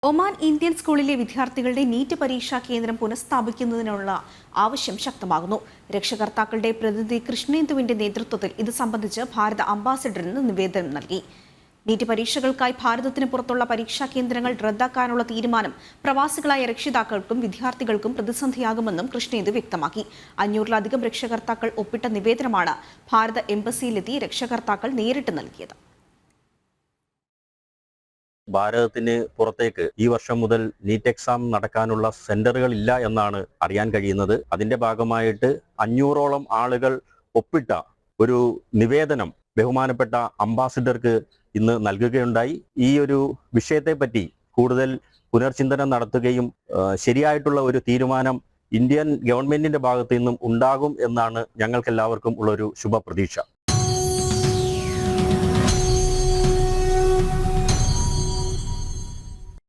Oman Indian സ്കൂളിലെ വിദ്യാർത്ഥികളുടെ NEET പരീക്ഷാ കേന്ദ്രം പുനഃസ്ഥാപിക്കുന്നതിനുള്ള ആവശ്യം ശക്തമാകുന്നു. രക്ഷകർത്താക്കളുടെ പ്രതിനിധി കൃഷ്ണേന്ദുവിന്റെ നേതൃത്വത്തിൽ ഇത് സംബന്ധിച്ച് ഭാരത അംബാസിഡറിന് നിവേദനം നൽകി. നീറ്റ് പരീക്ഷകൾക്കായി ഭാരതത്തിന് പുറത്തുള്ള പരീക്ഷാ കേന്ദ്രങ്ങൾ റദ്ദാക്കാനുള്ള തീരുമാനം പ്രവാസികളായ രക്ഷിതാക്കൾക്കും വിദ്യാർത്ഥികൾക്കും പ്രതിസന്ധിയാകുമെന്നും കൃഷ്ണേന്ദു വ്യക്തമാക്കി. 500-ലധികം രക്ഷകർത്താക്കൾ ഒപ്പിട്ട നിവേദനമാണ് ഭാരത എംബസിയിലെത്തി രക്ഷകർത്താക്കൾ നേരിട്ട് നൽകിയത്. ഭാരതത്തിന് പുറത്തേക്ക് ഈ വർഷം മുതൽ നീറ്റ് എക്സാം നടക്കാനുള്ള സെന്ററുകൾ ഇല്ല എന്നാണ് അറിയാൻ കഴിയുന്നത്. അതിന്റെ ഭാഗമായിട്ട് 500ഓളം ആളുകൾ ഒപ്പിട്ട ഒരു നിവേദനം ബഹുമാനപ്പെട്ട അംബാസിഡർക്ക് ഇന്ന് നൽകുകയുണ്ടായി. ഈ ഒരു വിഷയത്തെ പറ്റി കൂടുതൽ പുനർചിന്തനം നടത്തുകയും ശരിയായിട്ടുള്ള ഒരു തീരുമാനം ഇന്ത്യൻ ഗവൺമെന്റിന്റെ ഭാഗത്തു നിന്നും ഉണ്ടാകും എന്നാണ് ഞങ്ങൾക്കെല്ലാവർക്കും ഉള്ളൊരു ശുഭപ്രതീക്ഷ.